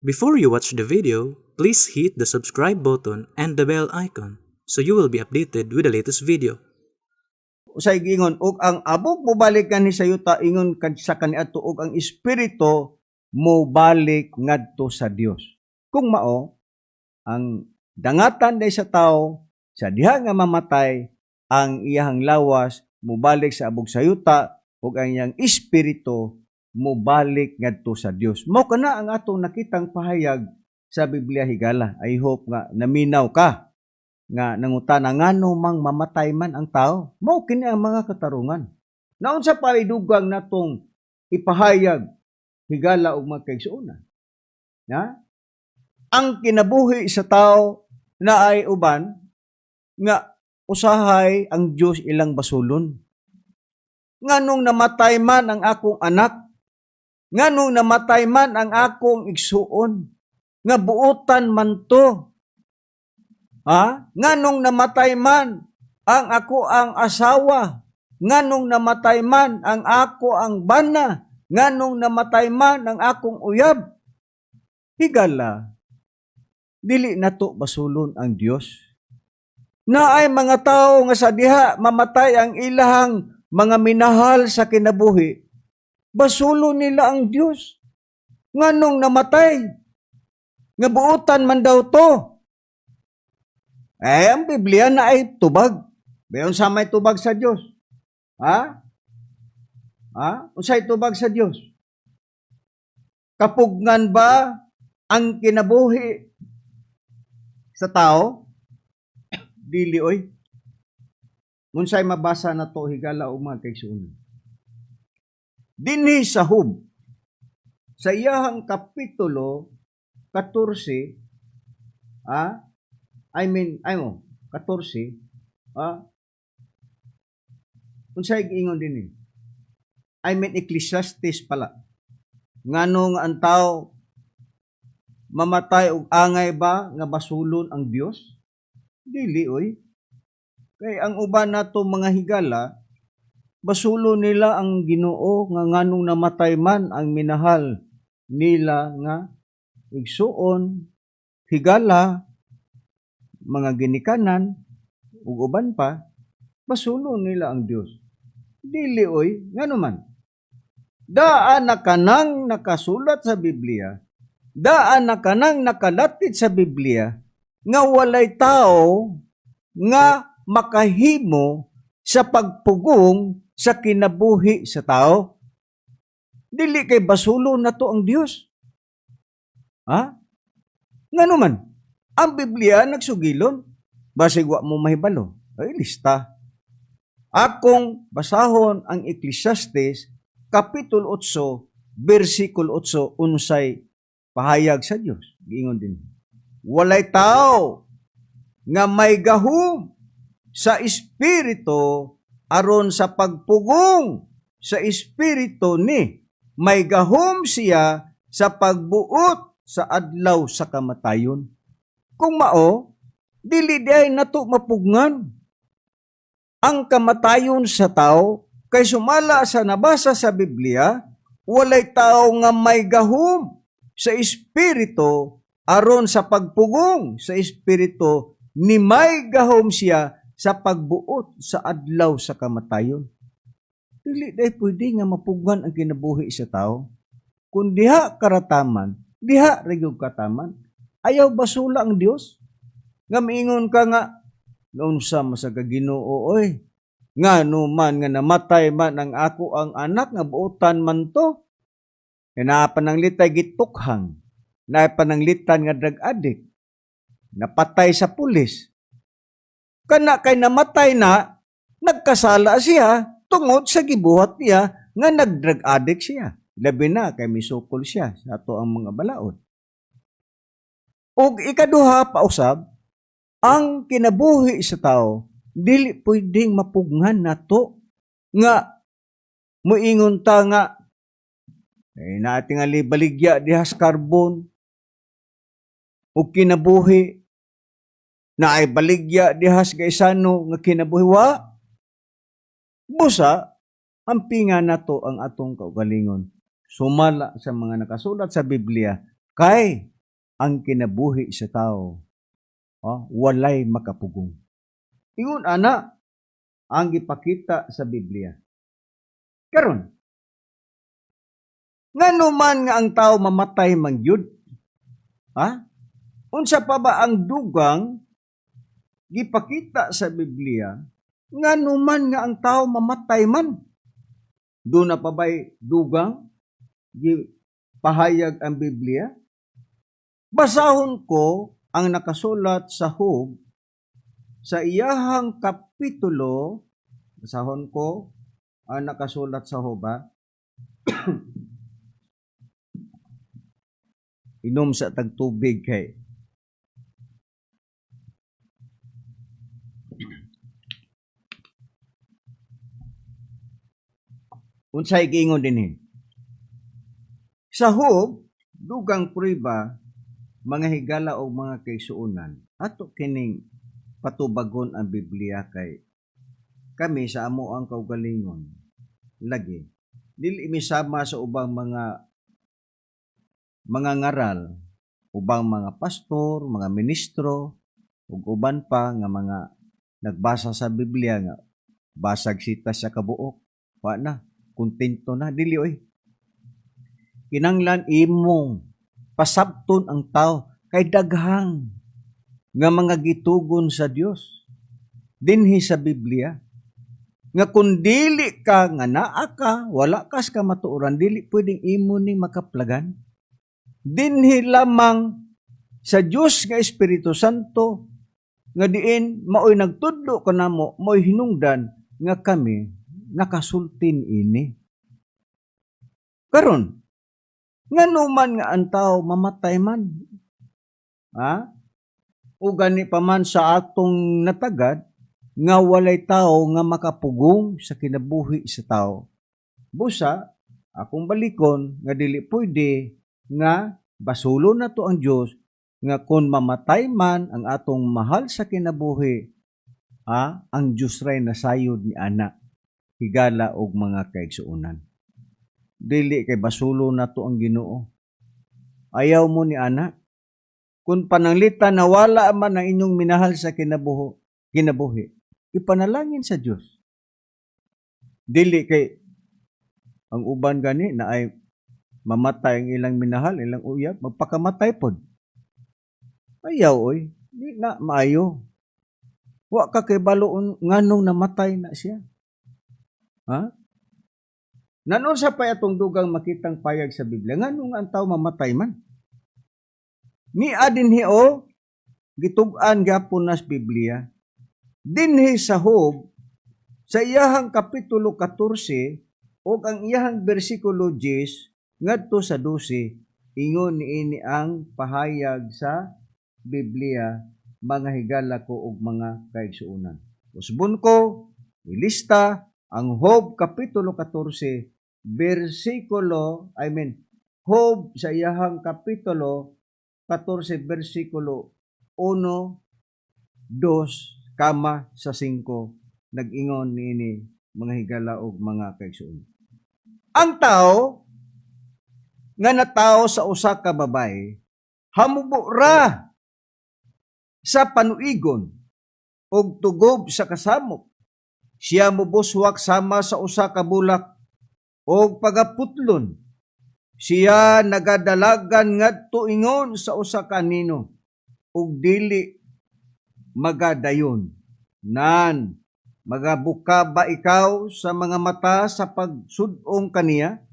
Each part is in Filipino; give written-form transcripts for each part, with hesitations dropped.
Before you watch the video, please hit the subscribe button and the bell icon so you will be updated with the latest video. Usay gingon ug ang abog mobalik ni sayuta ingon sa kaniadto ug ang espiritu mobalik ngadto sa Dios. Kung mao ang dangatan day sa tao sa diha nga mamatay ang iyang lawas mobalik sa abog sayuta ug ang iyang espiritu mobalik ngadto sa Dios. Mao kana ang atong nakitang pahayag sa Biblia higala. I hope nga naminaw ka nga nangutana ngano mang mamatay man ang tao. Mao kini ang mga katarungan. Naun sa palidugang natong ipahayag higala og mga kaigsuonan. Ya? Ang kinabuhi sa tao na ay uban nga usahay ang Dios ilang basulon. Nganong namatay man ang akong anak, nganong namatay man ang akong igsuon, nga buotan man to. Nganong namatay man ang ako ang asawa, nganong namatay man ang ako ang bana, nganong namatay man ang akong uyab. Higala, dili nato basulon ang Dios. Na ay mga tao nga sa diha mamatay ang ilahang mga minahal sa kinabuhi, basulo nila ang Dios. Nganong namatay? Nga buotan man daw to. Ang Biblia na ay tubag. Bayon sa may tubag sa Dios. Unsay tubag sa Dios? Kapugnan ba ang kinabuhi sa tao? Dili oy. Unsay mabasa na to higala og mga kaigsuonan. Dinhi sa Hub, sa iyahang kapitulo 14, 14, unsay giingon dinhi? Ecclesiastes pala. Nganong ang tao mamatay og angay ba nga basulon ang Dios? Dili oy. Kay ang uban nato mga higala, basulo nila ang Ginoo nga nganong namatay man ang minahal nila nga igsuon, higala, mga ginikanan, ug uban pa, basulo nila ang Dios. Dili oy, ngano man. Daan na kanang nakasulat sa Biblia, daan na kanang nakalatid sa Biblia, nga walay tao nga makahimo sa pagpugong sa kinabuhi sa tao. Dili kay basulo na to ang Dios. Ngano man, ang Biblia nagsugilon, basig wa mo mahibalo. Ay, lista. Akong basahon ang Ecclesiastes, Kapitulo 8, versikulo 8, unsay pahayag sa Dios. Giingon din. Walay tao nga may gahom sa espiritu aron sa pagpugong sa espiritu ni. May gahom siya sa pagbuot sa adlaw sa kamatayon. Kung mao, dili diay nato mapugngan ang kamatayon sa tao, kay sumala sa nabasa sa Biblia, walay tao nga may gahom sa espiritu aron sa pagpugong sa espiritu ni may gahom siya sa pagbuot sa adlaw sa kamatayon. Dili day pwede nga mapugwan ang kinabuhi sa tao. Kung diha karataman, diha regulo kataman, ayaw basula ang Dios. Nga miingon ka nga, naunsa sa Ginoo oy, ngano man nga namatay man ang ako ang anak nga buotan man to. Pananglitay gitukhang, pananglitan nga drug addict, napatay sa pulis. Kana kay namatay na, nagkasala siya tungod sa gibuhat niya nga nag-drug addict siya. Labi na kay misukol siya sa ato ang mga balaod. Ug ikaduha pausab, ang kinabuhi sa tao dili pwedeng mapugnan nato nga muingon ta nga nating baligya diha sa karbon ug kinabuhi na ay baligya diha sa gaisano nga kinabuhi wa busa ampinga nato ang atong kaugalingon sumala sa mga nakasulat sa Biblia kay ang kinabuhi sa tao. Walay makapugong. Ingon ana ang gipakita sa Biblia. Karon, nganuman nga ang tao mamatay man gyud? Unsa pa ba ang dugang gipakita sa Biblia nganuman nga ang tao mamatay man? Doon na pa ba'y dugang gipahayag ang Biblia? Basahon ko ang nakasulat sa Job sa iyahang kapitulo. Basahon ko ang nakasulat sa Job. Inom sa tagtubig kay unsay giingon dinhi. Sa Job, dugang prueba, mga higala o mga kaigsuonan, ato kining patubagon ang Biblia kay kami sa amo ang kaugalingon lagi dili misama sa ubang mga ngaral, ubang mga pastor, mga ministro ug uban pa nga mga nagbasa sa Biblia nga basag sita sa kabuok, wa na kontento na dili oy. Kinanglan imong pasabton ang tao kay daghang nga mga gitugon sa Dios dinhi sa Biblia nga kun dili ka nga naa ka, wala kas ka matuoran, dili pwedeng imo ni makaplagan. Dinhi lamang sa Dios nga Espiritu Santo nga diin maoy nagtudlo kanamo, maoy hinungdan nga kami nakasultin ini. Karon nganuman nga ang tao mamatay man. O gani pa man sa atong natagad, nga walay tao nga makapugong sa kinabuhi sa tao. Busa, akong balikon, nga dili pwede nga basulo na to ang Diyos, nga kung mamatay man ang atong mahal sa kinabuhi, ang Diyos ray nasayod ni ana, higala og mga kaigsuonan. Dili kay basulo na to ang Ginoo. Ayaw mo ni ana. Kung pananglitan na wala man ang inyong minahal sa kinabuhi, ipanalangin sa Diyos. Dili kay ang uban gani na ay mamatay ang ilang minahal, ilang uyab, magpakamatay pod. Ayaw oy, di na maayo. Wa ka kay baloon nganong namatay na siya. Nanon sa pay atong dugang makitang payag sa Biblia, nganong ang tao mamatay man? Ni adinhi o gitug-an gyapon nas Biblia dinhi sa Job sa iyahang kapitulo 14 ug ang iyahang bersikulo 10 ngadto sa 12 ingon niini ang pahayag sa Biblia, mga higala ko ug mga kaigsuonan. Usbon ko ilista ang Job kapitulo 14 Job sa iyahang kapitulo 14 bersikulo 1, 2, sa 5 nag-ingon niini mga higala og mga kaigsuonan. Ang tao nga natao sa usa ka babae hamubo ra sa panuigon og tugob sa kasamok. Siya mubuswak sama sa usa ka bulak og pagaputlon. Siya nagadalagan ngadto ingon sa usa ka anino ug dili magadayon. Nan, magabuka ba ikaw sa mga mata sa pagsudong kaniya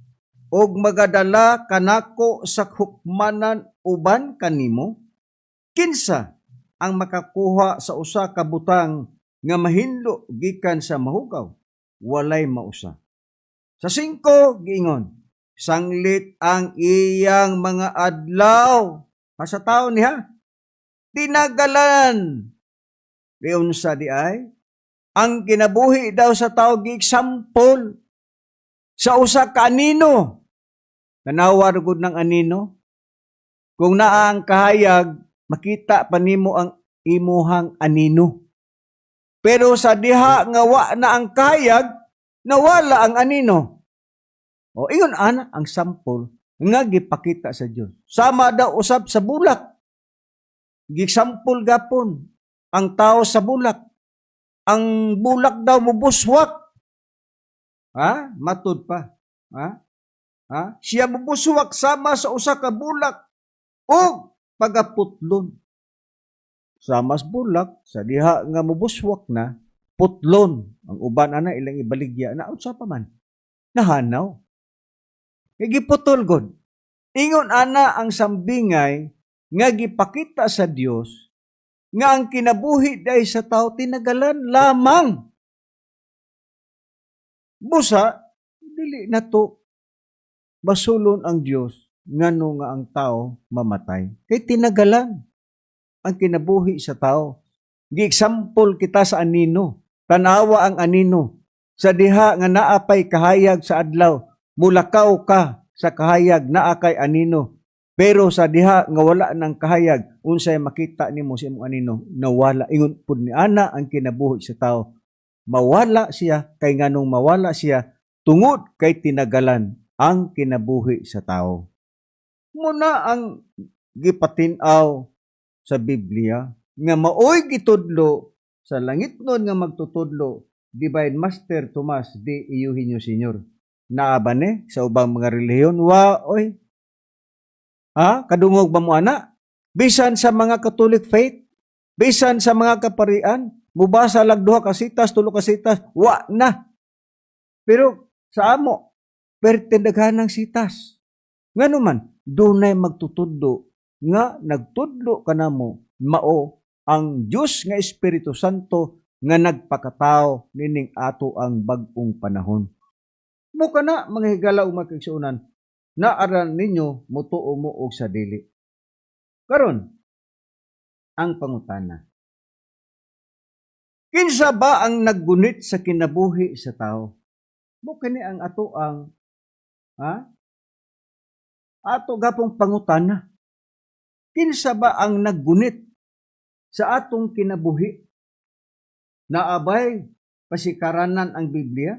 og magadala kanako sa hukmanan uban kanimo? Kinsa ang makakuha sa usa ka butang nga mahinlo gikan sa mahugaw? Walay mausa. Sa 5 giingon, sanglit ang iyang mga adlaw. Sa tao niya, tinagalan. Unsa di ay? Ang kinabuhi daw sa tao gi-example sa usa ka anino. Kanawar gud ng anino. Kung naa ang kahayag, makita pa nimo ang imuhang anino. Pero sa diha nga wa na ang kahayag, nawala ang anino. O iyon ana ang sample nga gipakita sa Dios. Sama daw usab sa bulak. Gisampol gapon ang tao sa bulak. Ang bulak daw mubuswak. Ha? Matud pa. Ha? Ha? Siya mubuswak sama sa usa ka bulak o pagaputlon. Sama sa bulak, sa diha nga mubuswak na, putlon. Ang uban ana ilang ibaligya na unsa pa man. Nahanaw. Giputol god. Ingon ana ang sambingay nga gipakita sa Dios nga ang kinabuhi day sa tao tinagalan lamang. Busa, dili na to basulon ang Dios ngano nga ang tao mamatay. Kay tinagalan ang kinabuhi sa tao. Gi-example kita sa anino. Tanawa ang anino. Sa diha nga naapay kahayag sa adlaw, mulakaw ka sa kahayag naa kay anino. Pero sa diha nga wala ng kahayag, unsay makita nimo sa imong anino, nawala. Ingon pud ni ana ang kinabuhi sa tao. Mawala siya, kay nganong mawala siya, tungod kay tinagalan ang kinabuhi sa tao. Muna ang gipatinaw sa Biblia, nga maoy gitudlo sa langit nun nga magtutudlo, Divine Master Tomas D. Eugenio Sr. Naabane sa ubang mga relihiyon, oy, kadungog ba mo ana? Bisan sa mga Catholic faith, bisan sa mga kaparian, mubasa lag duha ka sitas, tulo ka sitas, wa na. Pero sa amo, pertindaghan ng sitas. Ngano man, dunay magtutudlo nga nagtudlo kanamo mao ang Dios nga Espiritu Santo nga nagpakatao nining ato ang bag-ong panahon. Mo kana mga higala ug makigsuonan, naaran ninyo mutuo mo og sa dili. Karon ang pangutana. Kinsa ba ang naggunit sa kinabuhi sa tao? Mo kani ang ato ang ato gapong pangutana. Kinsa ba ang naggunit sa atong kinabuhi? Naabay pasikaranan ang Biblia?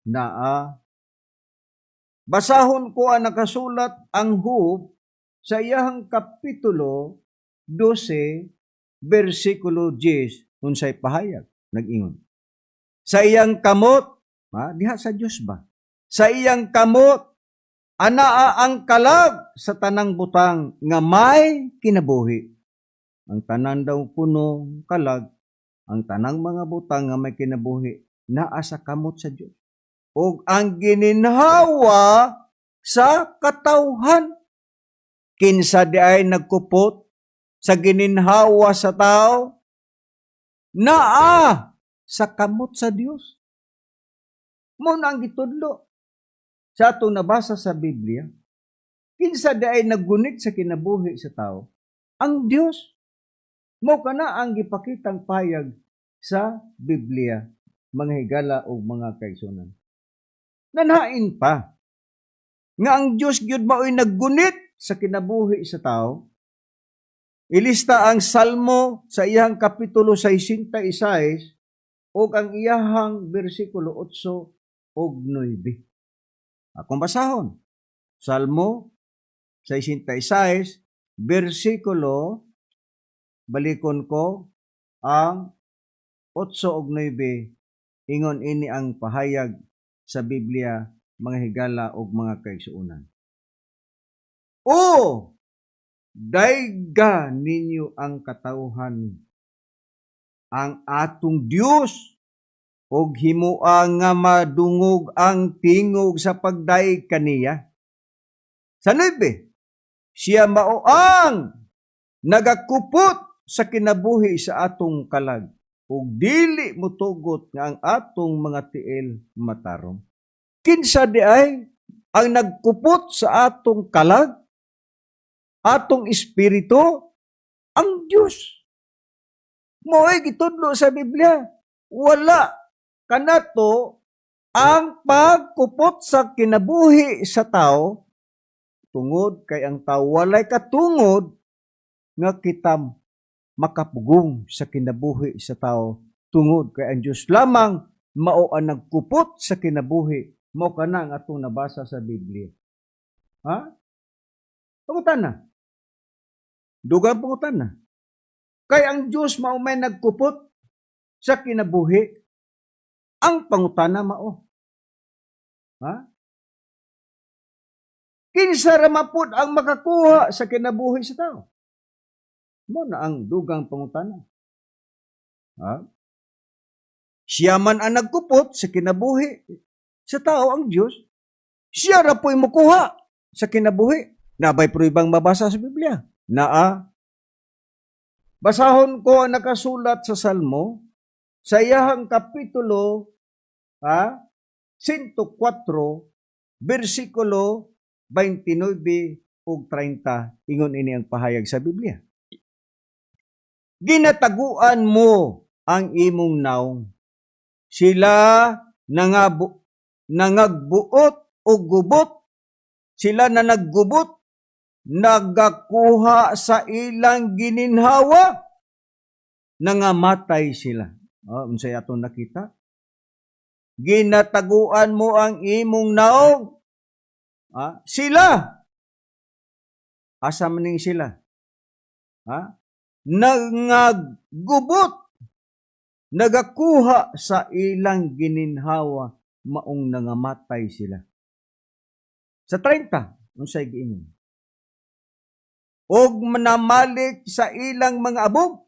Naa. Basahon ko ang nakasulat ang Hub sa iyahang kapitulo 12, versikulo 10, unsay pahayag, nag-ingon. Sa iyang kamot, diha sa Diyos ba? Sa iyang kamot, anaa ang kalag sa tanang butang nga may kinabuhi. Ang tanan daw kuno kalag, ang tanang mga butang nga may kinabuhi, naa sa kamot sa Diyos. O ang gininhawa sa katawhan. Kinsa di ay nagkupot sa gininhawa sa tao, naa sa kamot sa Diyos. Muna ang gitudlo sa atong nabasa sa Biblia, kinsa di ay naggunit sa kinabuhi sa tao, ang Diyos. Mo kana ang gipakitang payag sa Biblia, mga higala o mga kaigsunan. Nanhain pa nga ang Diyos gyud mao'y naggunit sa kinabuhi sa tao. Ilista ang Salmo sa iyang kapitulo 66 o ang iyahang versikulo 8 o 9. Akong basahon. Salmo 66, versikulo, balikon ko, ang 8 o 9, ingon ini ang pahayag sa Biblia, mga higala o mga kaigsuonan. O, dayga ninyo ang katawhan, ang atong Dios, og himua nga madungog ang tingog sa pagdaig kaniya. Sa 9, siya mao ang nagakupot sa kinabuhi sa atong kalag, ug dili motugot nga ang atong mga tiil matarong. Kinsa di ay ang nagkupot sa atong kalag, atong espiritu, ang Diyos. Mo'y gitudlo sa Biblia, wala kanato ang pagkupot sa kinabuhi sa tao, tungod kay ang tao walay katungod nga kita makapugong sa kinabuhi sa tao, tungod kay ang Diyos lamang mao ang nagkupot sa kinabuhi. Mao kana ang atong nabasa sa Biblia. Pangutan na. Dugang pangutan na. Kay ang Dios mao may nagkupot sa kinabuhi. Ang pangutana mao. Ha? Kinsa ra mapud ang makakuha sa kinabuhi sa tao? Mo na ang dugang pangutana. Ha? Siya man ang nagkupot sa kinabuhi sa tao ang Dios. Siya ra po'y mukuha sa kinabuhi. Nabay pruibang mabasa sa Biblia. Naa. Basahon ko ang nakasulat sa Salmo sa iyahang kapitulo 104 bersikulo 29 ug 30 ingon ini ang pahayag sa Biblia. Ginataguan mo ang imong naong. Sila nangagbuot o gubot. Sila na naggubot, nagakuha sa ilang gininhawa, nangamatay sila. Unsay atong nakita? Ginataguan mo ang imong naong. Sila. Asa maning sila? Nangaggubot, nagakuha sa ilang gininhawa, maong nangamatay sila. Sa 30, unsay giingon? Og namalik sa ilang mga abog.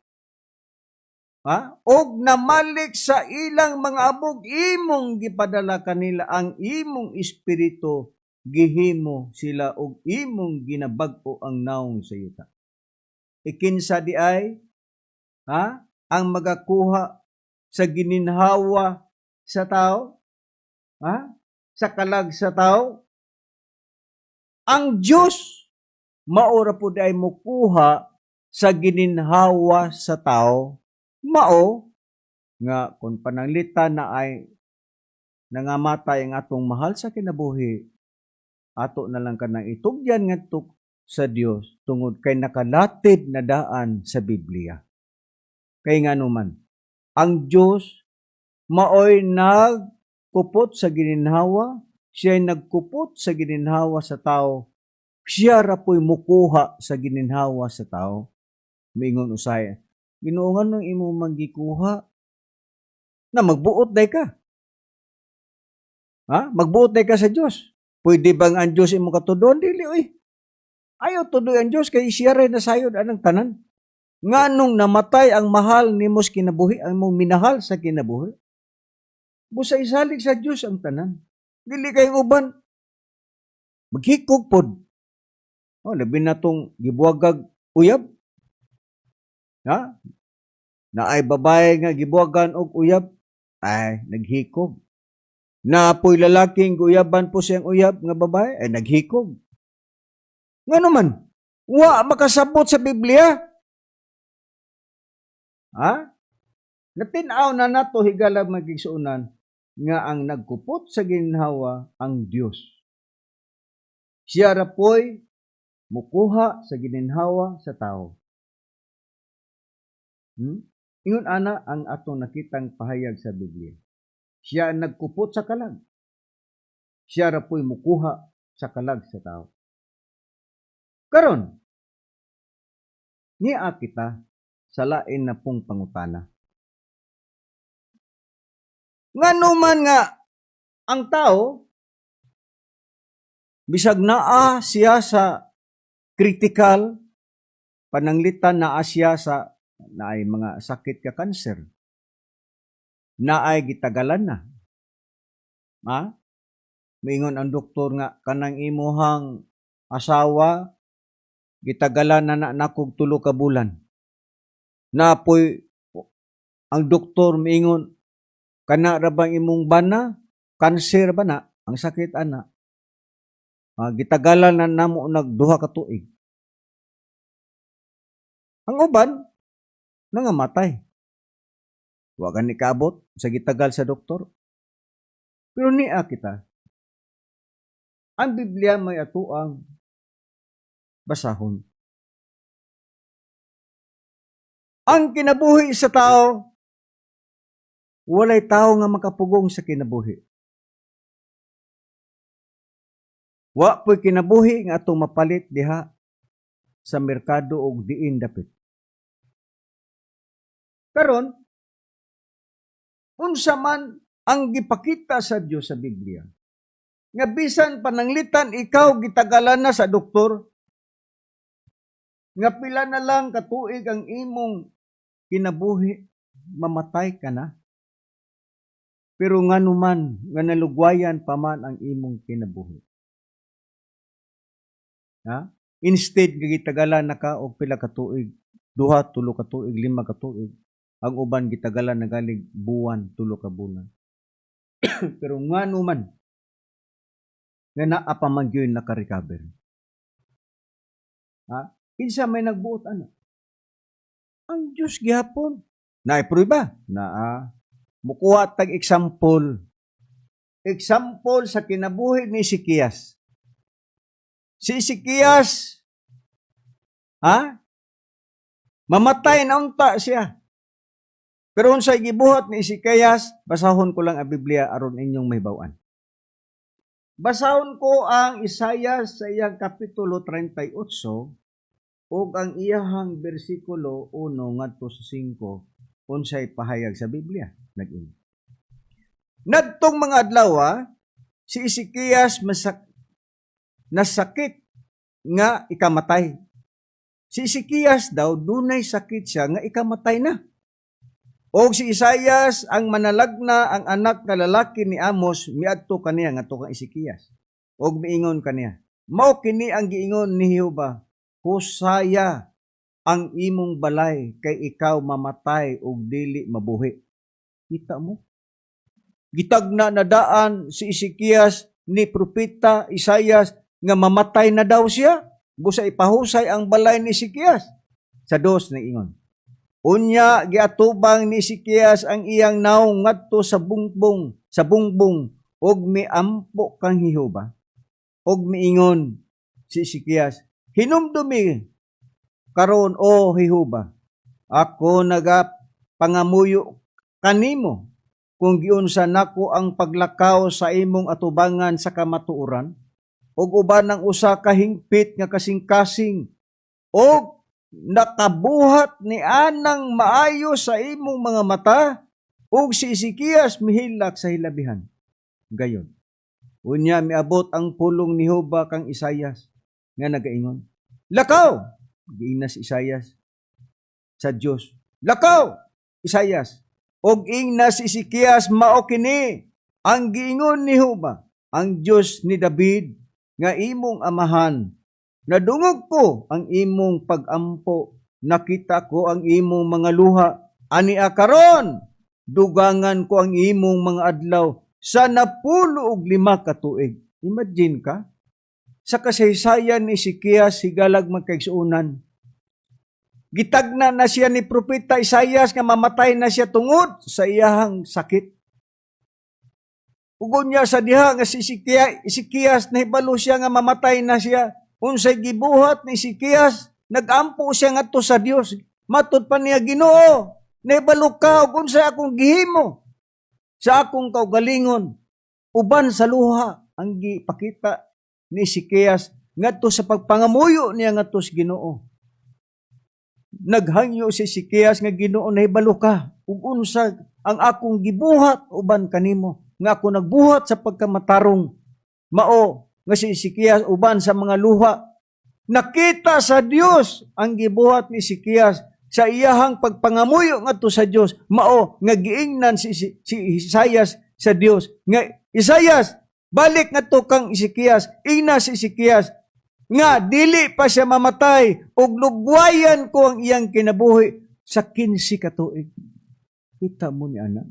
Og namalik sa ilang mga abog, imong gipadala kanila ang imong espiritu, gihimo sila og imong ginabag-o ang naong sa yuta. Ikinsa di ay ang magakuha sa gininhawa sa tao, sa kalag sa tao. Ang Diyos maora po di ay mukuha sa gininhawa sa tao, mao nga kung pananglita na ay nangamatay ang atong mahal sa kinabuhi, ato na lang kanang itugyan ngadto sa Dios tungod kay nakalatid na daan sa Biblia. Kay nga naman, ang Diyos maoy nagkupot sa gininhawa, siya'y nagkupot sa gininhawa sa tao, siya ra po'y mukuha sa gininhawa sa tao. Mingon usay, Ginoo nga nung imo manggikuha na magbuot day ka. Magbuot day ka sa Dios. Pwede bang ang Dios imo katudon? Dili oy. Ayaw tudoy ang Dios kay siya ray nasayod anang tanan. Nganong namatay ang mahal nimo sa kinabuhi, ang mong minahal sa kinabuhi. Busay salig sa Dios ang tanan. Dili kay uban maghikog pod. Labi na tong gibuwagag uyab. Na ay babae nga gibuwagan og uyab, ay naghikog. Na apoy lalaking guyaban po siyang uyab nga babae, ay naghikog. Ngano man, wa makasabot sa Biblia. Natinaw na nato higala magigsuunan nga ang nagkupot sa ginhawa ang Dios. Siya ra po'y mukuha sa gininhawa sa tao. Ingon ana ang atong nakitang pahayag sa Biblia. Siya ang nagkupot sa kalag. Siya ra po'y mukuha sa kalag sa tao. Karon, niya kita sa lain na pong pangutana. Ngano man nga ang tao bisag naa siya sa critical pananglitan, naa siya sa naay mga sakit ka kanser, naay gitagalan na. Mingon ang doktor nga kanang imuhang asawa gitagalan na nakog 3 ka bulan. Napoy ang doktor mingon kana ra bang imong bana kanser ba na ang sakit ana. Gitagalan na namo nag 2 ka tuig. Ang uban nangamatay. Wa gani kaabot sa gitagal sa doktor. Pero niya kita, ang Biblia may atuang basahon. Ang kinabuhi sa tao, walay tao nga makapugong sa kinabuhi. Wa po'y kinabuhi nga atong mapalit diha sa merkado og diin dapit. Karon, unsa man ang gipakita sa Dios sa Biblia, nga bisan pananglitan ikaw gitagalan na sa doktor, nga pila na lang katuig ang imong kinabuhi, mamatay ka na. Pero nga naman, nga nalugwayan pa man ang imong kinabuhi. Ha? Instead, gitagalan na ka og pila katuig, 2, 3 katuig, 5 katuig, ang uban gitagalan na galing buwan, 3 ka bulan. Pero nga naman, nga naapamagyoy naka-recover. Ha? Kinsa may nagbuot ano? Ang Diyos gihapon. Naipruba na mukuha tag example. Example sa kinabuhi ni Ezekias. Si Ezekias, mamatay na unta siya. Pero unsay gibuhat ni Ezekias, basahon ko lang ang Biblia aron inyong mahibaw-an. Basahon ko ang Isaias sa iyang kapitulo 38 ug ang iyahang bersikulo 1 ngadto sa 5 unsay pahayag sa Biblia. Nadtong mga adlaw, si Ezekias nasakit nga ikamatay. Si Ezekias daw dunay sakit siya nga ikamatay na. O si Isaias ang manalagna ang anak nga lalaki ni Amos miadto kaniya ngadto kang Ezekias. Og miingon kaniya, mao kini ang giingon ni Jehova, husaya ang imong balay kay ikaw mamatay og dili mabuhi. Kita mo? Gitagna na daan si Ezekias ni propeta Isaias nga mamatay na daw siya. Busa ipahusay ang balay ni Ezekias. Sa 2 na ingon. Unya giatubang ni Ezekias ang iyang naong ngadto sa bungbong og miampo kang Jehova. Og miingon si Ezekias, hinumdumi karon o Jehova, ako nagapangamuyo kanimo kung giunsa nako ang paglakaw sa imong atubangan sa kamatuoran ug uban ng usa ka hingpit nga kasing-kasing ug nakabuhat ni anang maayo sa imong mga mata ug si Ezekias mihilak sa hilabihan. Gayon. Unya miabot ang pulong ni Jehova kang Isaias nga nagaingon, lakaw! Giingnas Isaias sa Dios. Lakaw! Isaias. Og ingnas Ezekias mao kini ang giingon ni Jehova, ang Dios ni David nga imong amahan. Nadungog ko ang imong pag-ampo, nakita ko ang imong mga luha, ania karon dugangan ko ang imong mga adlaw sa 15 ka tuig. Imagine ka, sa kasaysayan ni Ezekias higalag magkaigsuunan. Gitagna na siya ni propeta Isaias nga mamatay na siya tungod sa iyahang sakit. Ugon niya sa diha nga si Ezekias nahibalo siya nga mamatay na siya. Unsay gibuhat ni Ezekias, nagampo siya ngadto sa Dios. Matud pa niya, Ginoo, nahibalo ka ug unsay akong gihimo sa akong kaugalingon. Uban sa luha ang gipakita ni Ezekias ngadto sa pagpangamuyo niya ngadto sa Ginoo. Naghangyo si Ezekias nga, Ginoo, nahibalo ka ug unsa ang akong gibuhat uban kanimo nga ako nagbuhat sa pagkamatarong. Mao nga si Ezekias uban sa mga luha. Nakita sa Dios ang gibuhat ni Ezekias sa iyahang pagpangamuyo ngadto sa Dios. Mao nga giingnan si Isaias sa Dios nga, Isaias, balik ngadto kang Ezekias. Ingna si Ezekias nga dili pa siya mamatay ug lugwayan ko ang iyang kinabuhi sa 15 ka tuig. Kita mo ni anak.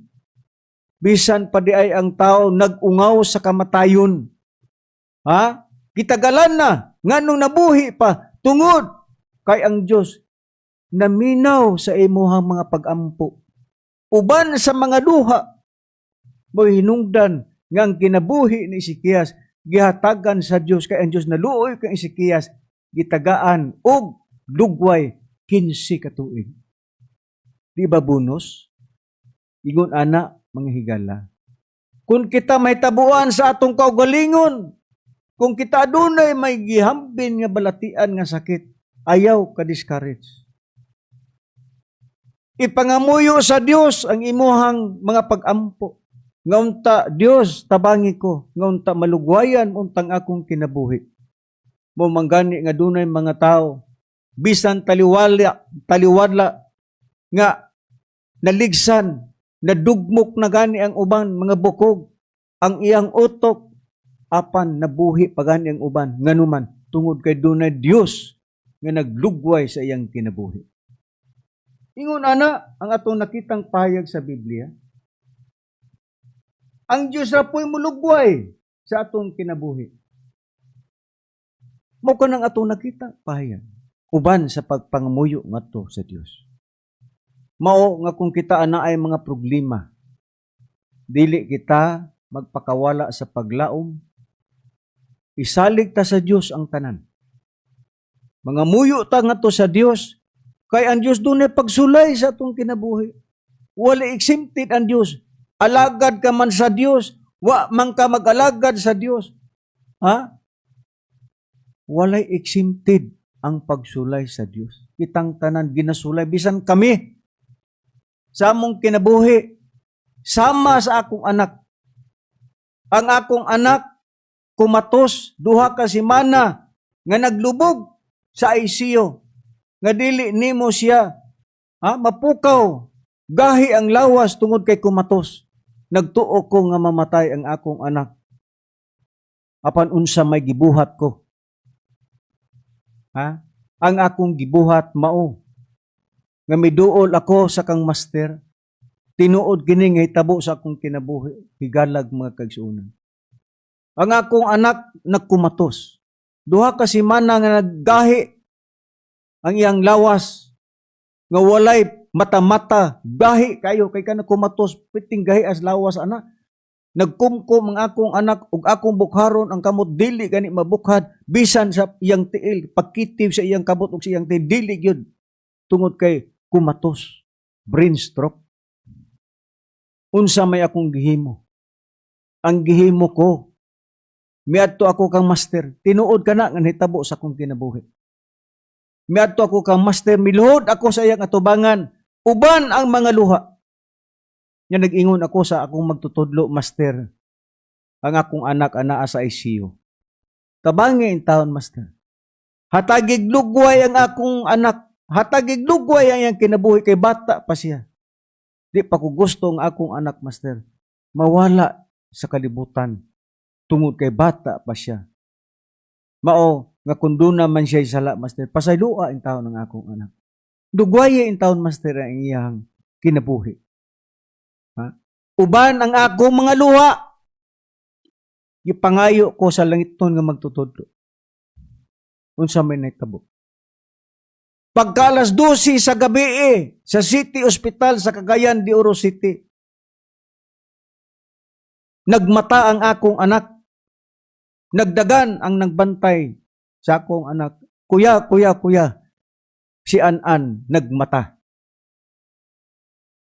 Bisan pa di ay ang tao nag-ungaw sa kamatayon. Gitagalan na nganong nabuhi pa tungod kay ang Dios naminaw sa imuhang mga pag-ampo. Uban sa mga duha, mo'y hinungdan nga ang kinabuhi ni Ezekias gihatagan sa Dios kay ang Dios naluoy kay Ezekias gitagaan og lugway 15 ka tuig. Di ba bonus? Ingon ana mga higala. Kung kita may tabuan sa atong kaugalingon, kung kita adunay may gihambin nga balatian nga sakit, ayaw ka discourage. Ipangamuyo sa Dios ang imuhang mga pag-ampo. Ngaunta, Dios, tabangi ko. Ngaunta, malugwayan untang akong kinabuhi. Mo manggani nga dunay mga tao, bisan taliwadla, nga naligsan, nadugmok na gani ang uban, mga bukog, ang iyang utok, apan nabuhi pagani ang uban, nganuman, tungod kay dunay Dios nga naglugway sa iyang kinabuhi. Ingon ana, ang atong nakitang pahayag sa Biblia, ang Diyos ra po'y mulugway sa atong kinabuhi. Mao ka nang atong nakita pahayag, uban sa pagpangamuyo ngadto sa Dios. Mao nga kung kita ana ay mga problema, dili kita magpakawala sa paglaom, isalig ta sa Dios ang tanan. Mga muyo ta ngadto sa Dios, kay ang Dios dunay pagsulay sa atong kinabuhi. Wala exempted ang Dios. Alagad ka man sa Dios, wa man ka mag-alagad sa Dios. Ha? Walay exempted ang pagsulay sa Dios. Kitang tanan ginasulay, bisan kami sa among kinabuhi, sama sa akong anak. Ang akong anak, kumatos, duha ka semana, nga naglubog sa ICU, nga dili nimo siya, mapukaw, gahi ang lawas tungod kay kumatos. Nagtuo ko nga mamatay ang akong anak. Apan unsa may gibuhat ko. Ang akong gibuhat mao nga miduol ako sa kang master, tinuod kini nga hitabo sa akong kinabuhi, higalag mga kaigsuonan. Ang akong anak nagkumatos. Duha ka semana nga naggahi ang iyang lawas, nga walay mata-mata, gahi kayo, kay ka nagkumatos, piting gahi as lawas, ana. Nagkumkum ang akong anak, ug akong bukharon, ang kamot dili gani mabukhad, bisan sa iyang tiil, pagkitib sa iyang kabot, ug sa iyang tiil, dili yun, tungod kay kumatos, brain stroke. Unsa may akong gihimo? Ang gihimo ko, miadto ako kang master, tinuod ka na, nga hitabo sa akong kinabuhi. Miadto ako kang master, miluhod ako sa iyang atubangan, uban ang mga luha. Nga nag-ingon ako sa akong magtutudlo, master, ang akong anak anaa sa ICU. Tabangi in taon, master. Hatagig lugway ang akong anak, hatagig lugway ang iyang kinabuhi, kay bata pa siya. Di pa ko gusto ang akong anak, master, mawala sa kalibutan, tungod kay bata pa siya. Mao, nga kunduna man siya isala, master, pasaylua in taon ng akong anak. Dugwaye in taon, master, ang iyang kinabuhi. Uban ang akong mga luha, ipangayo ko sa langiton nga magtutudlo. Unsa may nahitabo. Pagka alas 12 sa gabi sa City Hospital sa Cagayan de Oro City, nagmata ang akong anak. Nagdagan ang nagbantay sa akong anak. Kuya, si An-An nagmata.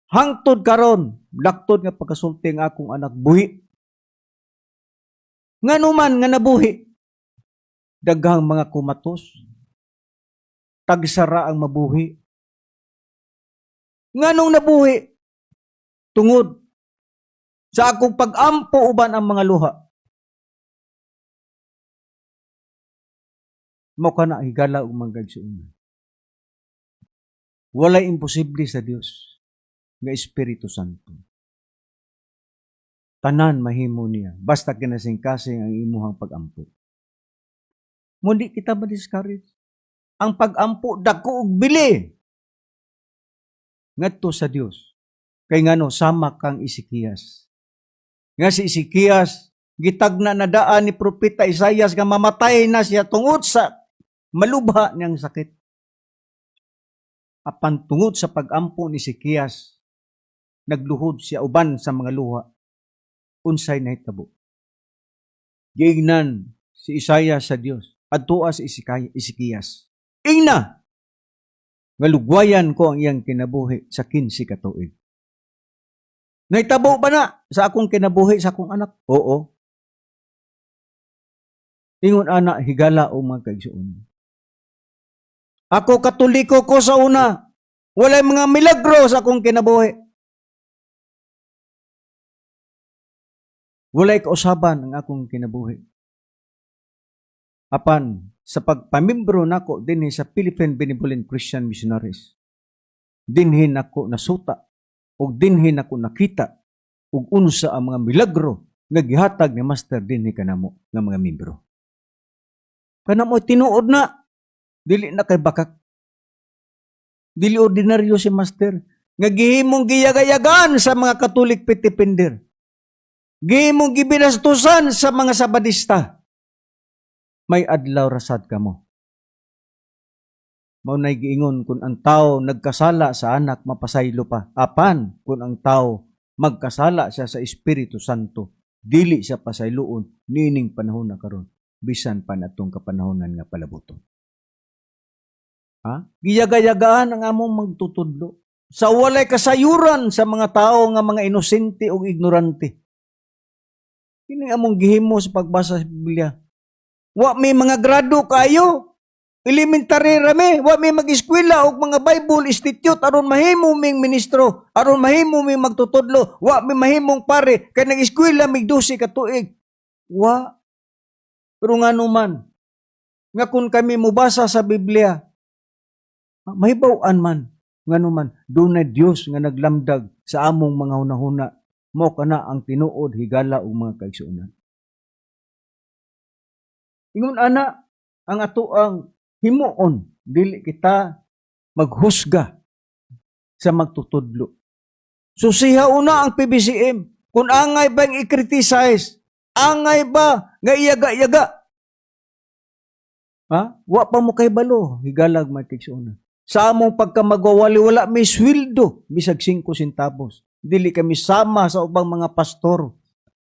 Hangtod karon, laktod nga pagkasulti ang akong anak, buhi. Nganuman nga nabuhi, daghang mga kumatos, tagsara ang mabuhi. Nganong nabuhi? Tungod sa akong pag-ampo uban ang mga luha. Mao kana higala og manggagsuon. Walay imposible sa Dios nga Espiritu Santo. Tanan mahimo niya basta kinasing-kasing ang imuhang pag-ampo. Mundi kita ma-discourage. Ang pag-ampo dako og bili ngadto sa Dios. Kay ngano sama kang Ezekias. Nga si Ezekias gitagna na daan ni propeta Isaias nga mamatay na siya tungod sa malubha niyang sakit. Apan tungod sa pag-ampo ni Ezekias, nagluhod siya uban sa mga luha. Unsay nahitabo. Giingnan si Isaias sa Dios, adtua si Ezekias. Ingna, nga lugwayan ko ang iyang kinabuhi sa 15 ka tuig. Nahitabo ba na sa akong kinabuhi sa akong anak? Oo. Ingon ana, higala o mga kaigsuon. Ako katoliko ko sa una. Walay mga milagro sa akong kinabuhi. Walay kausaban ang akong kinabuhi. Apan, sa pagpamimbro nako dinhi sa Philippine Benevolent Christian Missionaries, dinhin ako nasuta, o dinhin ako nakita, ug unsa ang mga milagro nga gihatag ni Master dinhi kanamo nga mga membro. Kanamo tinuod na, dili na kay bakak. Dili ordinaryo si Master, nga gihimong giyagayagan sa mga Katolik pitipindir. Gihimong gibinastusan sa mga Sabadista. May adlaw rasad kamo. Mao nay giingon kung ang tao nagkasala sa anak mapasaylo pa. Apan kung ang tao magkasala siya sa Espiritu Santo, dili siya pasayloon nining panahon na karon, bisan pa natong kapanahonan nga palabuton. Ha? Giyagayagaan ang among magtutudlo sa walay kasayuran sa mga tao nga mga inosente o ignorante. Kini among gihimo sa pagbasa sa Biblia. Wa may mga grado kayo. Elementary rami, wa may mag-eskwela og mga Bible Institute aron mahimo ming ministro, aron mahimo ming magtutudlo, wa may mahimong pare kay nag-eskwela mig 12 ka tuig. Wa. Pero nga naman, nga kung kami mubasa sa Biblia, mahibaw-an man, nga naman, doon na Diyos nga naglamdag sa among mga hunahuna, mo kana ang tinuod, higala o mga kaigsuunan. Ingon ana, ang ato ang himuon, dili kita maghusga sa magtutudlo. Susiha una ang PBCM, kung angay ba ang i-criticize, angay ba nga iyaga-iyaga. Ha? Wa pa mo kay balo, higalag magkaigsuunan. Sa among pagkamagwawali, wala may sweldo, bisag 5 centavos. Dili kami sama sa ubang mga pastor.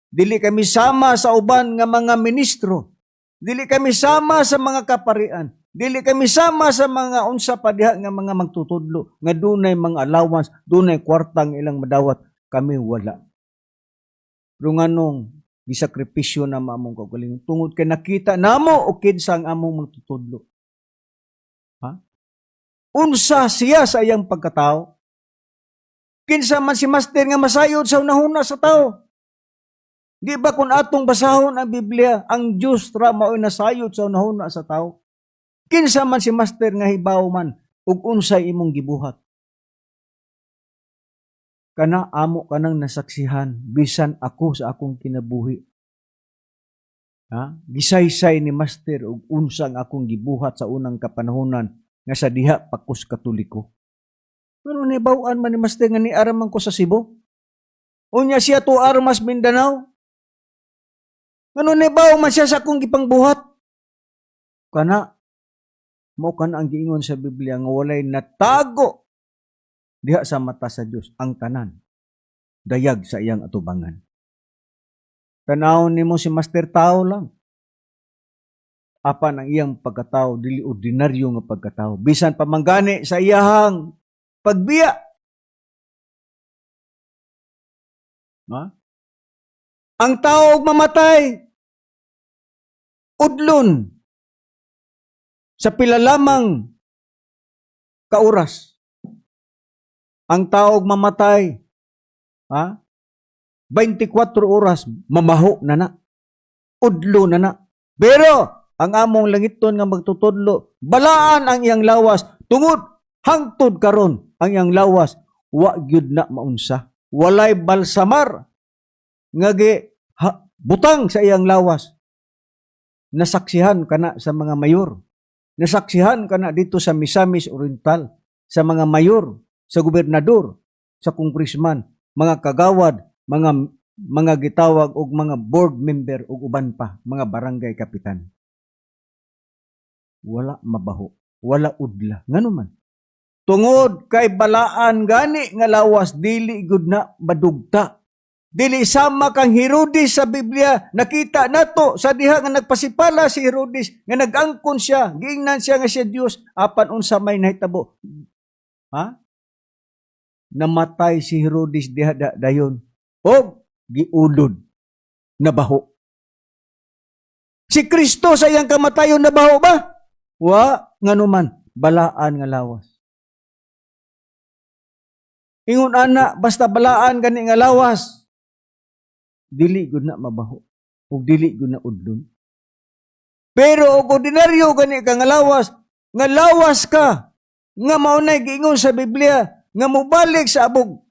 Dili kami sama sa uban nga mga ministro. Dili kami sama sa mga kaparian. Dili kami sama sa mga unsa pa diha nga mga magtutudlo. Nga dunay mga allowance, dunay kwartang ilang madawat. Kami wala. Pero nga nung gisakripisyo na among kaugalingon. Tungod kay nakita namo o kinsa ang among magtutudlo. Ha? Unsa siya sa iyang pagkatao? Kinsa man si Master nga masayod sa unahuna sa tao. Di ba kung atong basahon ang Biblia, ang Diyos ra mao'y nasayod sa unahuna sa tao? Kinsa man si Master nga hibaw man, ug unsay imong gibuhat. Kana amo kanang nasaksihan, bisan ako sa akong kinabuhi. Ha? Gisaysay ni Master ug unsa ang akong gibuhat sa unang kapanahonan nga sa diha pakos Katoliko. Ano ni bawaan man ni Master nga ni araman ko sa Cebu? Unya siya to Armas Mindanao? Ano ni baw man siya sa akong gipangbuhat? Kana mo kana ang giingon sa Biblia nga walay natago diha sa mata sa Dios ang tanan dayag sa iyang atubangan. Tanawon nimo si Master tao lang. Apan ang iyang pagkatao dili ordinaryo nga pagkatao. Bisan pamanggani sa iyahang pagbiya. Ha? Ang tao og mamatay udlon sa pila lamang ka oras. Ang tao og mamatay 24 oras mamaho na na. Udlo na na. Pero ang among langiton nga magtutudlo, balaan ang iyang lawas tungod hangtod karon ang iyang lawas wa gyud na maunsa. Walay balsamar nga butang sa iyang lawas. Nasaksihan kana sa mga mayor. Nasaksihan kana dito sa Misamis Oriental, sa mga mayor, sa gobernador, sa kongresman, mga kagawad, mga gitawag og mga board member ug uban pa, mga barangay kapitan. Wala mabaho, wala udla. Ngano man? Tungod kay balaan gani nga lawas dili gud na madugta. Dili sama kang Herodes sa Biblia. Nakita nato sa diha nga nagpasipala si Herodes nga nag-angkon siya, giingnan siya nga siya Dios, apan unsa may nahitabo. Ha? Namatay si Herodes diha dayon. O giulod na baho. Si Kristo sa iyang kamatayon na baho ba? Wa, nganuman, balaan nga lawas. Ingon ana, basta balaan gani nga lawas, dili gud na mabaho, ug dili gud na udlon. Pero og ordinaryo gani ka nga lawas ka, nga maunay giingon sa Biblia, nga mubalik sa abog.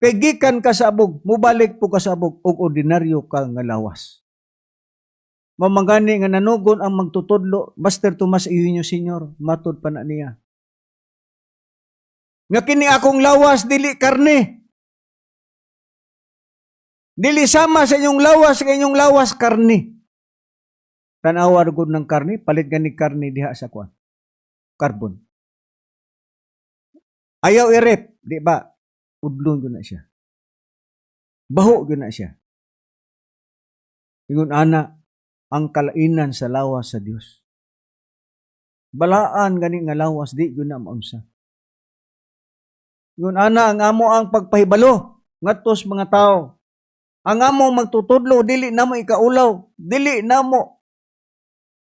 Kay gikan ka sa abog, mubalik po ka sa abog, og ordinaryo ka nga lawas. Mamangani nga nanugon ang magtutudlo, Master Tomas Eugenio Sr., matod pa na niya. Nga kini akong lawas, dili karne. Dili sama sa inyong lawas, kay inyong lawas karne. Tanawa gud ng karne, palit gani karne diha sa kwan. Carbon. Ayaw irep, di ba? Udlon gud na siya. Baho gud na siya. Ingon ana, ang kalainan sa lawas sa Dios. Balaan gani nga lawas, di gud na maunsa. Ingon ana, ang amo ang pagpahibalo ngadtos mga tao. Ang amo magtutudlo, dili namo ikaulaw, dili namo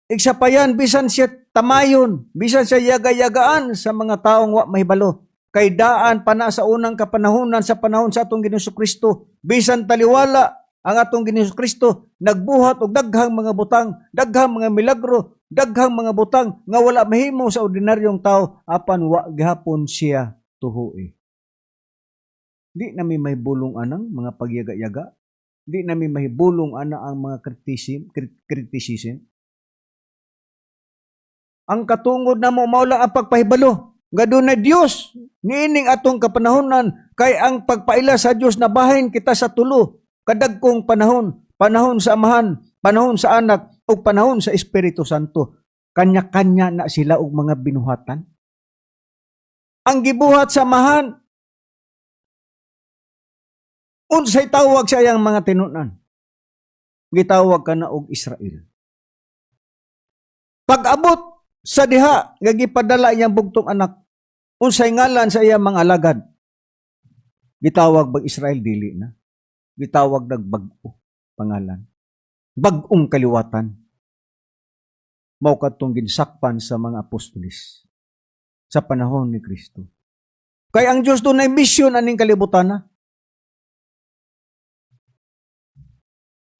igsapayan, bisan siya tamayon, bisan siya yaga-yagaan sa mga taong wa mahibalo. Kay daan pa na sa unang kapanahunan sa panahon sa atong Ginoong Kristo, bisan taliwala ang atong Ginoong Kristo, nagbuhat og daghang mga butang, daghang mga milagro, daghang mga butang nga wala mahimo sa ordinaryong tao apan wa gihapon siya tuhoy. Di nami mahibulong anang mga pagyaga-yaga, di nami mahibulong ana ang mga criticism. Ang katungod na mo maula ang pagpahibalo. Nga na Diyos, niining atong kapanahonan, kay ang pagpaila sa Diyos na bahin kita sa tulo, kadagkong panahon, panahon sa Amahan, panahon sa Anak, o panahon sa Espiritu Santo. Kanya-kanya na sila og mga binuhatan. Ang gibuhat sa Amahan, unsay tawag sa iyang mga tinunan. Gitawag ka na og Israel. Pag-abot sa diha, nga gipadala iyang bugtong anak, unsay ngalan sa iyang mga alagad. Gitawag bag Israel, dili na. Gitawag dag bag-o pangalan. Bag-ong kaliwatan. Mao kadtong ginsakpan sa mga apostolis sa panahon ni Kristo. Kay ang Dios dunay misyon aning kalibutan na.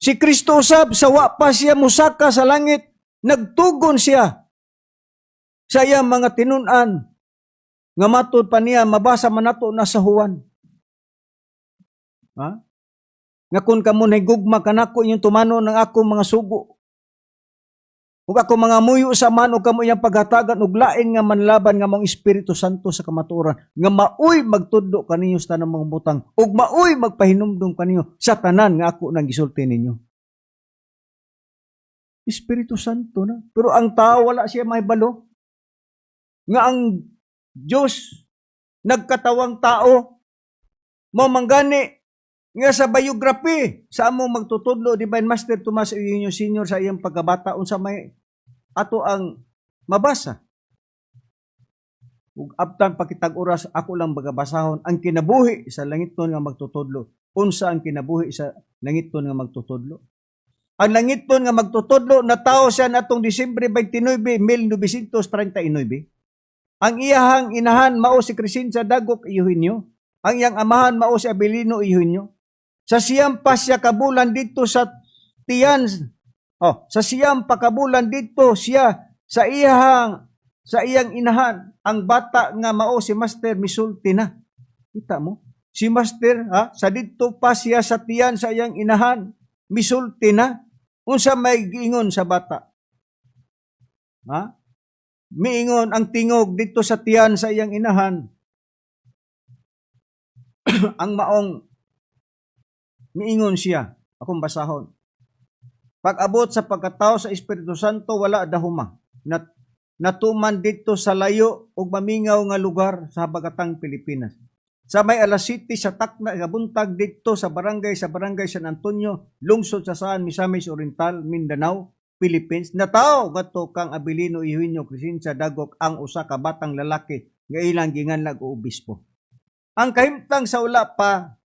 Si Kristo usab sa wa pa siya musaka sa langit, nagtugon siya sa iyang mga tinunan nga matod pa niya mabasa man nato na sa Juan. Ha? Nga kun kamo nahigugma kanako inyong tumano ng ako mga sugo. Ug ako mga muyo sa man ug kamo iyang paghatagan og lain nga manlaban nga mong Espiritu Santo sa kamatuoran nga maoy magtudlo kaninyo sa tanang mga butang ug maoy magpahinumdom kaninyo sa tanan nga ako nang gisulti ninyo. Espiritu Santo na. Pero ang tao wala siya mahibalo. Nga ang Diyos nagkatawang tao mo manggani nga sa biography sa among magtutudlo Divine Master Tomas Eugenio Sr. sa iyang pagkabata unsa may ato ang mabasa. Ug abtan pakitag oras ako lang bagabasahon ang kinabuhi sa langiton nga magtutudlo. Unsa ang kinabuhi sa langiton nga magtutudlo? Ang langiton nga magtutudlo natawo siya natong Disyembre 29, 1939. Ang iyahang inahan mao si Crescencia Dagok Eugenio. Ang iyang amahan mao si Abilino Eugenio. Sa siyam pa siya kabulan dito sa tiyan. Sa siyam pa kabulan dito siya sa iyang inahan. Ang bata nga mao si Master misulti na. Kita mo? Si Master sa dito pa siya sa tiyan sa iyang inahan. Misulti na. Unsa may giingon sa bata? Miingon ang tingog dito sa tiyan sa iyang inahan. Ang maong miingon siya, akong basahon. Pag-abot sa pagkatao sa Espiritu Santo, wala dahuma. Natuman dito sa layo o mamingaw nga lugar sa habagatang Pilipinas. Sa may alas City sa Tacna, gabuntag dito sa barangay San Antonio, lungsod sa Saan, Misamis Oriental, Mindanao, Philippines, nataw gato kang Abilino Eugenio Crescencia Dagok ang usa ka batang lalaki nga ilang ginganlag o obispo. Ang kahimtang sa ula pa,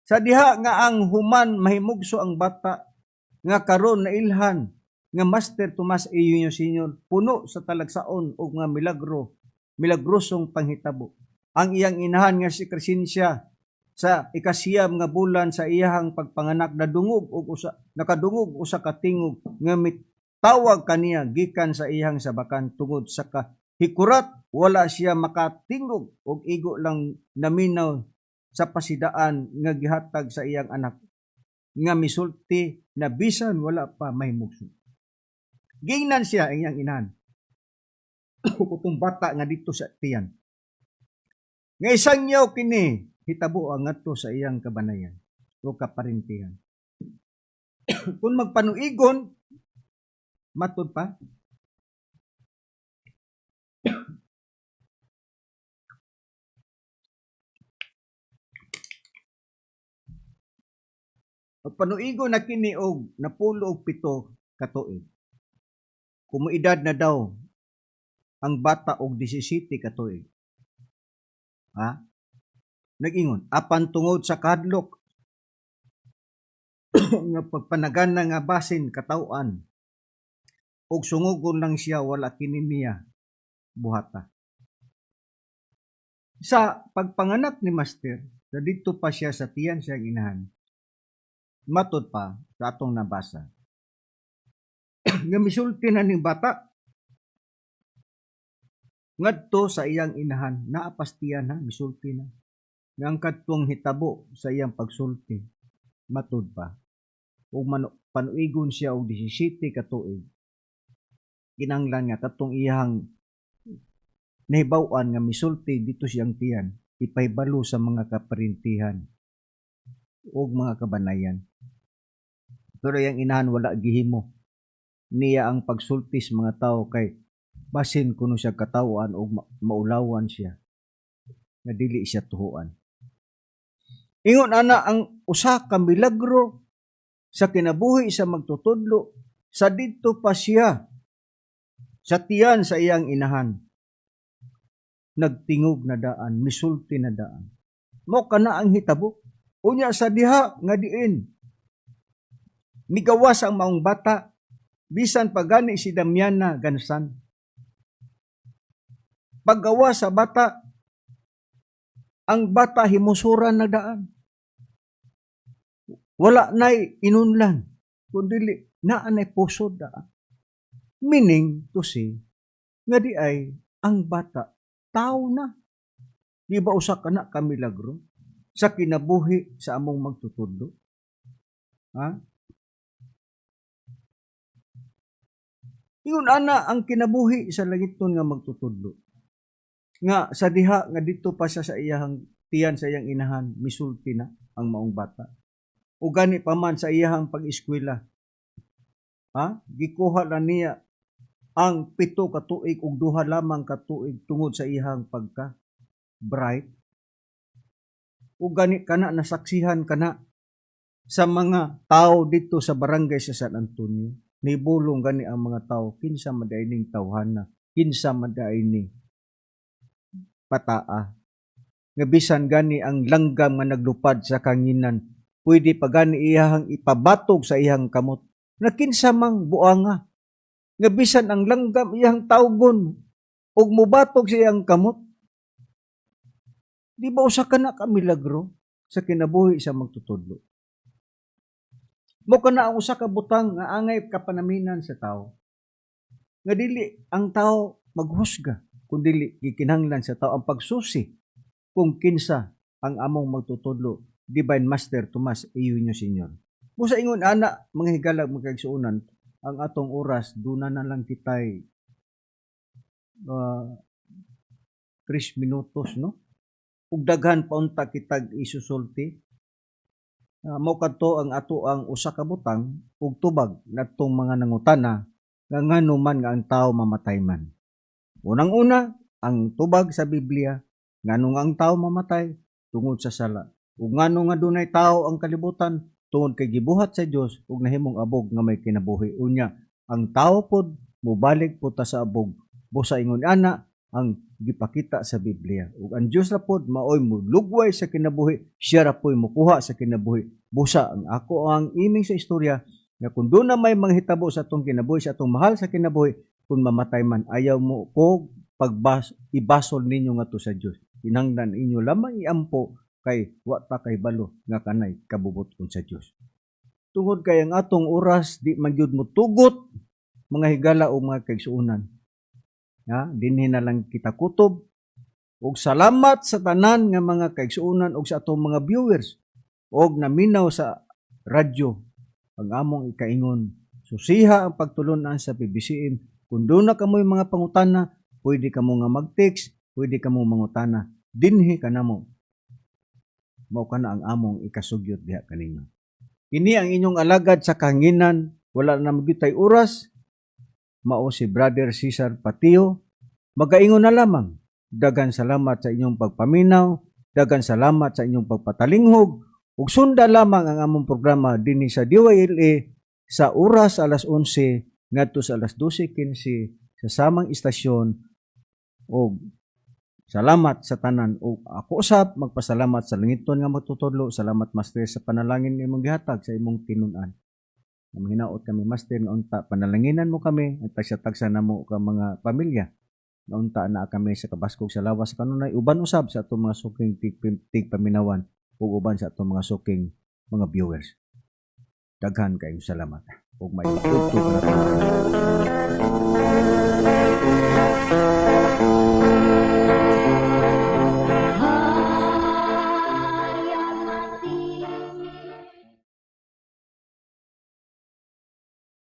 sa diha nga ang human mahimugso ang bata, nga karon na ilhan, nga Master Tomas Eugenio Sr. puno sa talagsaon o nga milagrosong panghitabo. ang iyang inahan nga si Crescencia sa ikasiyam nga bulan sa iyahang pagpanganak nakadungog usa ka tingog nga mitawag kaniya gikan sa iyang sabakan tungod sa kahikurat wala siya makatingog og igo lang naminaw sa pasidaan nga gihatag sa iyang anak nga misulti na bisan wala pa mahimugso. Gingnan siya ang iyang inahan. Kutong bata nga dito sa tiyan. Nga isang yaw kini hitabo ang ngadto sa iyang kabanayan o kaparintihan. Kung magpanuigon, matud pa. Magpanuigon na kini og napulo og 7 ka tuig. Kumuedad na daw ang bata og 17 ka tuig. Ha? Nag-ingon, apan tungod sa kadlok nga pagpanagana nga basin katawan ug sungugon lang siya wala kini niya buhata. Sa pagpanganak ni Master, na dito pa siya sa tiyan siyang inahan, matod pa sa atong nabasa. Nga misulti na ning bata, ngadto sa iyang inahan, naapastiyan ha, misulti na. Nga ang kadtong hitabo sa iyang pagsulti, matod pa. O panuigon siya og 17 ka tuig. Kinahanglan nga katong iyang nahibaw-an nga misulti dito siyang tiyan, ipahibalo sa mga kaparintihan o mga kabanayan. Pero yung inahan wala gihimo. Niya ang pagsultis mga tao kay basin kuno siya katawan o maulawan siya nga dili siya tuhuan. Ingon ana ang usa ka milagro sa kinabuhi sa magtutudlo sa didto pa siya sa tiyan sa iyang inahan. Nagtingog na daan, misulti na daan. Mo kana ang hitabo. Unya sa diha nga diin. Migawas ang maong bata bisan pagani si Damiana gansan. Paggawa sa bata, ang bata himusuran na daan. Wala na'y inunlan, kundi naanay pusod daan. Meaning to say, nga di ay ang bata, tao na. Di ba usa ka na kamilagro sa kinabuhi sa among magtutudlo? Ha? Ingon ana ang kinabuhi sa langiton nga magtutudlo. Nga sa diha nga dito pa siya sa iyang tiyan sa iyang inahan, misulti na ang maong bata. O gani pa man sa iyang pag-eskwela. Ha? Gikuha na niya ang 7 ka tuig ug 2 lamang ka tuig tungod sa iyang pagka bright. O gani kana nasaksihan kana sa mga tao dito sa barangay sa San Antonio. Nibulong gani ang mga tao kinsa maday ning tawhana, kinsa maday ni pataa. Nga bisan gani ang langgam nga naglupad sa kanginan, pwede pa gani iyang ipabatog sa iyang kamot. Na kinsa mang buanga. Nga bisan ang langgam iyang tawgon ug mubatog sa iyang kamot. Di ba usa ka na ka milagro sa kinabuhi sa magtutudlo? Mo kana ang usa ka butang nga angay kapanaminan sa tao. Nga dili ang tao maghusga, kundi gikinahanglan sa tao ang pagsusi kung kinsa ang among magtutudlo. Divine Master Tomas Eugenio Sr. Musa ingon ana mga higalag magkaigsuonan ang atong oras duna na lang kitay 3 minutos no. Ug daghan paunta kitag isusulti. Mao kadto ang ato ang usa ka butang ug tubag natong mga nangutana nga ngano man nga ang tao mamatay man. Unang-una, ang tubag sa Biblia ngano nga ang tao mamatay tungod sa sala. Ug ngano nga dunay tao ang kalibutan tungod kay gibuhat sa Dios ug nahimong abog nga may kinabuhi. Unya, ang tao pod mobalik puta sa abog. Busa ingon ana ang gipakita sa Biblia. Ug ang Dios ra pod maoy mulugway sa kinabuhi, siya ra po'y mukuha sa kinabuhi. Busa ang ako ang iming sa istorya nga kung doon na may manghitabo sa atong kinabuhi, sa atong mahal sa kinabuhi, kung mamatay man ayaw mo ko ibasol ninyo nga to sa Dios. Hinangdan inyo lamang iampo kay wa ta kay balo nga kanay kabubuton sa Dios. Tungod kay ang atong oras di man gyud mo tugot mga higala o mga kaigsuonan. Dinhi na lang kita kutob ug salamat sa tanan nga mga kaigsuonan ug sa atong mga viewers og naminaw sa radyo ang among ikaingon. Susiha ang pagtulunan sa PBCM. Kung doon na kamoy mga pangutana, pwede kamo nga mag-text, pwede kamo mangutana. Dinhi ka na mo. Mao ka na ang among ikasugyot diha kaninyo. Kini ang inyong alagad sa kahanginan, wala na magyutay oras, mao si Brother Cesar Patio. Magaingon na lamang. Dagan salamat sa inyong pagpaminaw, dagan salamat sa inyong pagpatalinghog, ug sunda lamang ang among programa dinhi sa DYLA sa oras alas 11 ngadto sa alas 12:15 sa samang istasyon. Og salamat sa tanan ug ako usab magpasalamat sa langiton nga magtutudlo. Salamat Master sa panalangin nga imong gihatag sa imong tinun-an. Hinaot kami Master nga unta panalanginan mo kami at tagsa namo ka mga pamilya. Naunta na kami sa kabaskog sa lawas kanunay uban usab sa atong mga suking tigpaminawan ug uban sa atong mga suking mga viewers. Daghan kayong salamat ug may pagtutog na